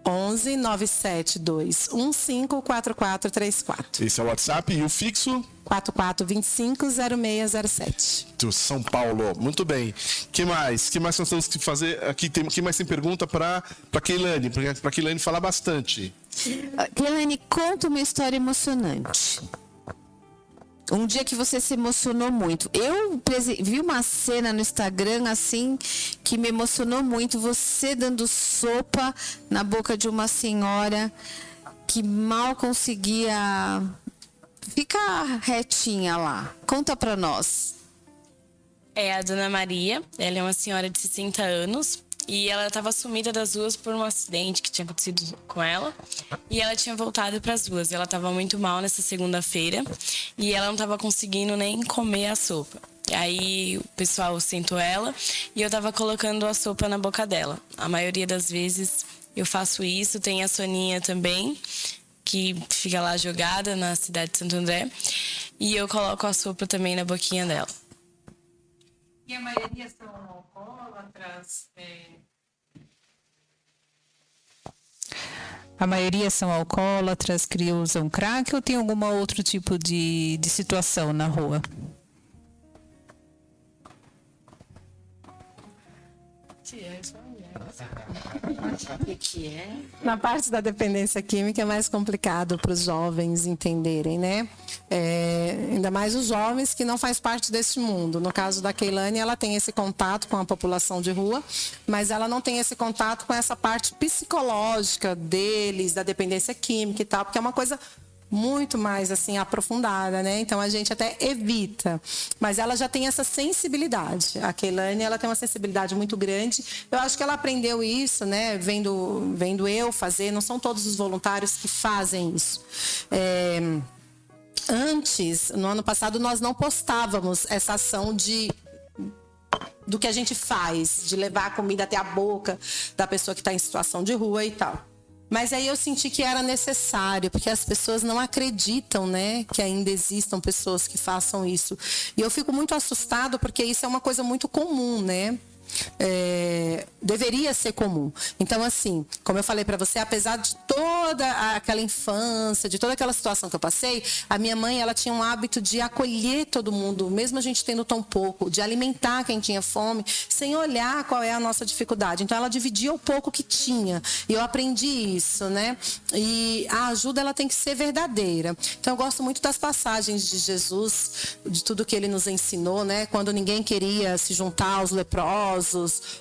11 972 154434. Esse é o WhatsApp e o fixo? 44250607. Do São Paulo. Muito bem. Que mais? Que mais nós temos que fazer? Aqui que mais tem pergunta para Keilane? Para Keilane falar bastante. Keilane, conta uma história emocionante. Um dia que você se emocionou muito. Eu vi uma cena no Instagram, assim, que me emocionou muito. Você dando sopa na boca de uma senhora que mal conseguia ficar retinha lá. Conta pra nós. É a Dona Maria, ela é uma senhora de 60 anos. E ela estava sumida das ruas por um acidente que tinha acontecido com ela. E ela tinha voltado para as ruas. Ela estava muito mal nessa segunda-feira. E ela não estava conseguindo nem comer a sopa. E aí o pessoal sentou ela e eu estava colocando a sopa na boca dela. A maioria das vezes eu faço isso. Tem a Soninha também, que fica lá jogada na cidade de Santo André. E eu coloco a sopa também na boquinha dela. E a maioria são alcoólatras? A maioria são alcoólatras que usam crack ou tem algum outro tipo de situação na rua? Que é? Na parte da dependência química é mais complicado para os jovens entenderem, né? Ainda mais os jovens que não faz parte desse mundo. No caso da Keilane, ela tem esse contato com a população de rua, mas ela não tem esse contato com essa parte psicológica deles, da dependência química e tal, porque é uma coisa muito mais assim aprofundada, né? Então a gente até evita, mas ela já tem essa sensibilidade. A Keilane, ela tem uma sensibilidade muito grande. Eu acho que ela aprendeu isso, né? Vendo eu fazer. Não são todos os voluntários que fazem isso. Antes, no ano passado, nós não postávamos essa ação do que a gente faz, de levar a comida até a boca da pessoa que está em situação de rua e tal. Mas aí eu senti que era necessário, porque as pessoas não acreditam, né, que ainda existam pessoas que façam isso. E eu fico muito assustado porque isso é uma coisa muito comum, né? Deveria ser comum. Então, assim, como eu falei para você, apesar de toda aquela infância, de toda aquela situação que eu passei, a minha mãe, ela tinha um hábito de acolher todo mundo, mesmo a gente tendo tão pouco, de alimentar quem tinha fome, sem olhar qual é a nossa dificuldade. Então, ela dividia o pouco que tinha. E eu aprendi isso, né? E a ajuda, ela tem que ser verdadeira. Então, eu gosto muito das passagens de Jesus, de tudo que ele nos ensinou, né? Quando ninguém queria se juntar aos leprosos,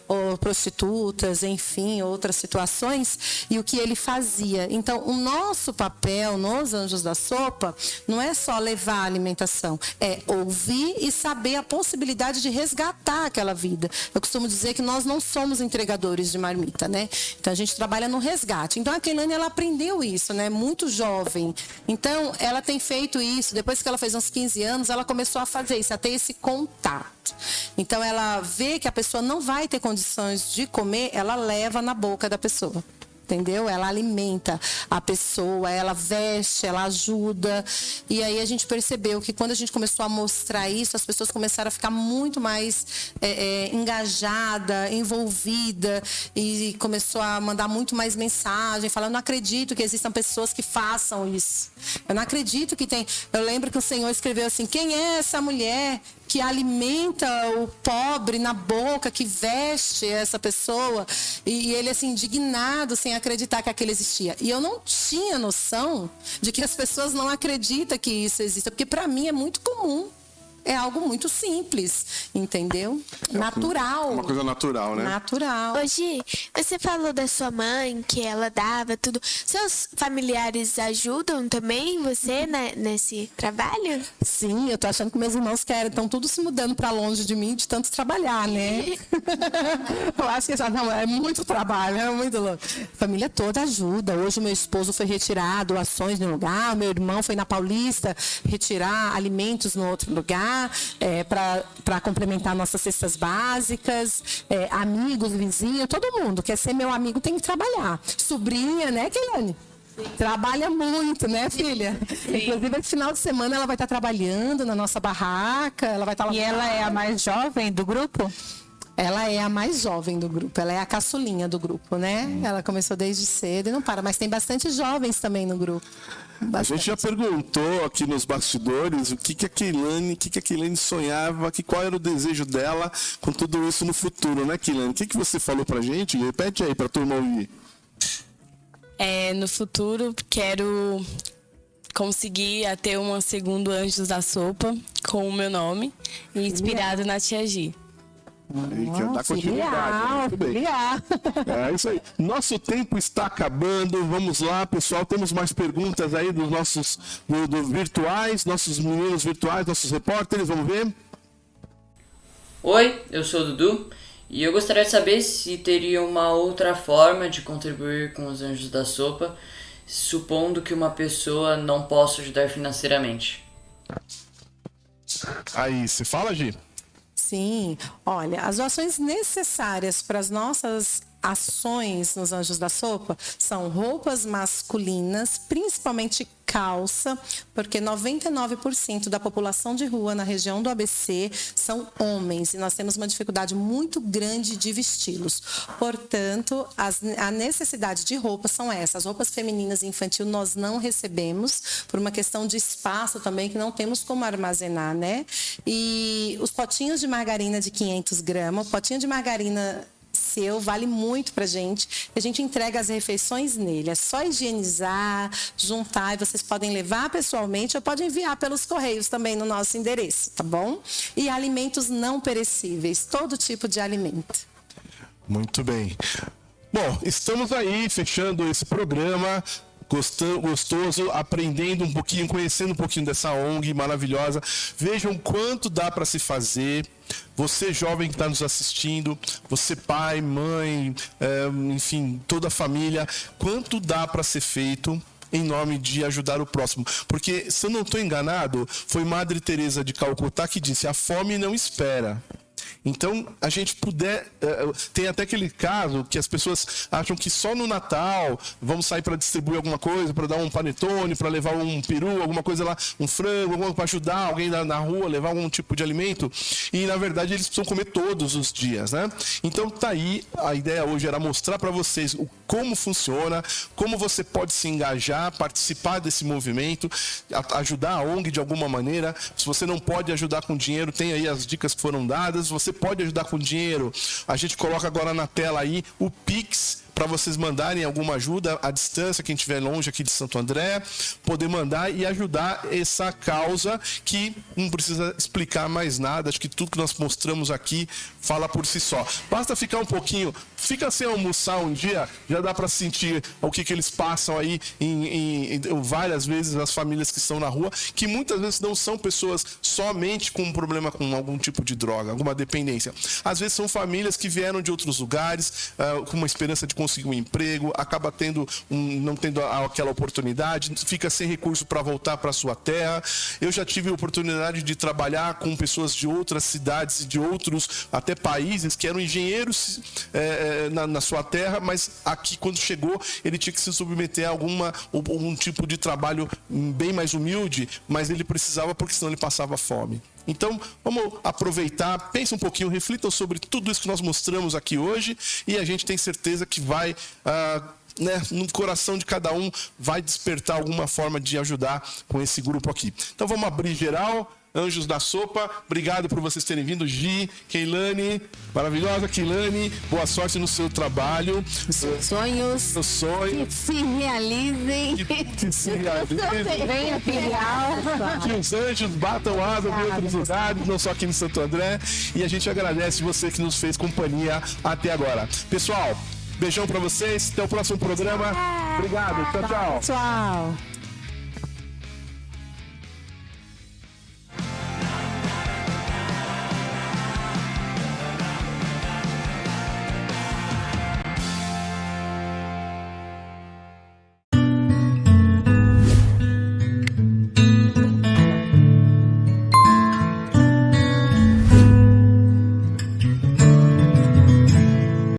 ou prostitutas, enfim, outras situações, e o que ele fazia. Então, o nosso papel nos Anjos da Sopa não é só levar a alimentação, é ouvir e saber a possibilidade de resgatar aquela vida. Eu costumo dizer que nós não somos entregadores de marmita, né? Então, a gente trabalha no resgate. Então, a Keilane, ela aprendeu isso, né? Muito jovem. Então, ela tem feito isso. Depois que ela fez uns 15 anos, ela começou a fazer isso, a ter esse contato. Então, ela vê que a pessoa não vai ter condições de comer, ela leva na boca da pessoa. Entendeu? Ela alimenta a pessoa, ela veste, ela ajuda. E aí a gente percebeu que quando a gente começou a mostrar isso, as pessoas começaram a ficar muito mais engajada, envolvida, e começou a mandar muito mais mensagem, falando: não acredito que existam pessoas que façam isso. Eu não acredito que tem... Eu lembro que o Senhor escreveu assim: quem é essa mulher que alimenta o pobre na boca, que veste essa pessoa? E ele, assim, indignado, sem acreditar que aquilo existia. E eu não tinha noção de que as pessoas não acreditam que isso exista, porque para mim é muito comum. É algo muito simples, entendeu? Natural. Uma coisa natural, né? Natural. Hoje, você falou da sua mãe, que ela dava tudo. Seus familiares ajudam também você nesse trabalho? Sim, eu tô achando que meus irmãos estão tudo se mudando para longe de mim de tanto trabalhar, né? Eu acho que é muito trabalho, é muito louco. A família toda ajuda. Hoje o meu esposo foi retirar doações no lugar, o meu irmão foi na Paulista retirar alimentos no outro lugar. Para complementar nossas cestas básicas, amigos, vizinhos, todo mundo quer ser meu amigo, tem que trabalhar. Sobrinha, né, Keilane? Trabalha muito, né, filha? Sim. Inclusive, esse final de semana ela vai estar trabalhando na nossa barraca. Ela vai estar. E ela é a mais jovem do grupo? Ela é a mais jovem do grupo, ela é a caçulinha do grupo, né? Ela começou desde cedo e não para, mas tem bastante jovens também no grupo. Bastante. A gente já perguntou aqui nos bastidores o que a Keilane sonhava, qual era o desejo dela com tudo isso no futuro, né, Keilane? O que você falou pra gente? Repete aí pra turma ouvir. No futuro, quero conseguir ter uma segunda Anjos da Sopa com o meu nome, inspirado na Tia Gi. Dá continuidade. É isso aí. Nosso tempo está acabando. Vamos lá, pessoal. Temos mais perguntas aí dos nossos virtuais, nossos meninos virtuais, nossos repórteres. Vamos ver? Oi, eu sou o Dudu e eu gostaria de saber se teria uma outra forma de contribuir com os Anjos da Sopa, supondo que uma pessoa não possa ajudar financeiramente. Aí, você fala, Gi? Sim, olha, as doações necessárias para as nossas ações nos Anjos da Sopa são roupas masculinas, principalmente calça, porque 99% da população de rua na região do ABC são homens e nós temos uma dificuldade muito grande de vesti-los. Portanto, a necessidade de roupas são essas. As roupas femininas e infantil nós não recebemos por uma questão de espaço também, que não temos como armazenar, né? E os potinhos de margarina de 500 gramas, o potinho de margarina seu vale muito pra gente. A gente entrega as refeições nele. É só higienizar, juntar, e vocês podem levar pessoalmente ou podem enviar pelos correios também no nosso endereço, tá bom? E alimentos não perecíveis, todo tipo de alimento. Muito bem. Bom, estamos aí fechando esse programa gostoso, aprendendo um pouquinho, conhecendo um pouquinho dessa ONG maravilhosa. Vejam quanto dá para se fazer. Você jovem que está nos assistindo, você pai, mãe, enfim, toda a família, quanto dá para ser feito em nome de ajudar o próximo? Porque, se eu não estou enganado, foi Madre Teresa de Calcutá que disse: a fome não espera. Então, a gente puder... tem até aquele caso que as pessoas acham que só no Natal vamos sair para distribuir alguma coisa, para dar um panetone, para levar um peru, alguma coisa lá, um frango, para ajudar alguém na rua, levar algum tipo de alimento. E, na verdade, eles precisam comer todos os dias, né? Então, tá aí. A ideia hoje era mostrar para vocês como funciona, como você pode se engajar, participar desse movimento, ajudar a ONG de alguma maneira. Se você não pode ajudar com dinheiro, tem aí as dicas que foram dadas. Você pode ajudar com dinheiro. A gente coloca agora na tela aí o Pix, para vocês mandarem alguma ajuda à distância, quem estiver longe aqui de Santo André, poder mandar e ajudar essa causa que não precisa explicar mais nada. Acho que tudo que nós mostramos aqui fala por si só. Basta ficar um pouquinho, fica sem almoçar um dia, já dá para sentir o que eles passam aí em várias vezes, as famílias que estão na rua, que muitas vezes não são pessoas somente com um problema com algum tipo de droga, alguma dependência. Às vezes são famílias que vieram de outros lugares com uma esperança de conseguir um emprego, acaba não tendo aquela oportunidade, fica sem recurso para voltar para sua terra. Eu já tive a oportunidade de trabalhar com pessoas de outras cidades e de outros até países que eram engenheiros na sua terra, mas aqui quando chegou ele tinha que se submeter a algum tipo de trabalho bem mais humilde, mas ele precisava porque senão ele passava fome. Então, vamos aproveitar, pense um pouquinho, reflitam sobre tudo isso que nós mostramos aqui hoje e a gente tem certeza que vai, no coração de cada um, vai despertar alguma forma de ajudar com esse grupo aqui. Então, vamos abrir geral. Anjos da Sopa, obrigado por vocês terem vindo. Gi, Keilane, maravilhosa Keilane, boa sorte no seu trabalho. Seus sonhos. Que se realizem. Que se realizem. Venha filial. Que os anjos batam asas em outros lugares, não só aqui no Santo André. E a gente agradece você que nos fez companhia até agora. Pessoal, beijão pra vocês. Até o próximo programa. Obrigado. Tchau, tchau. Tchau.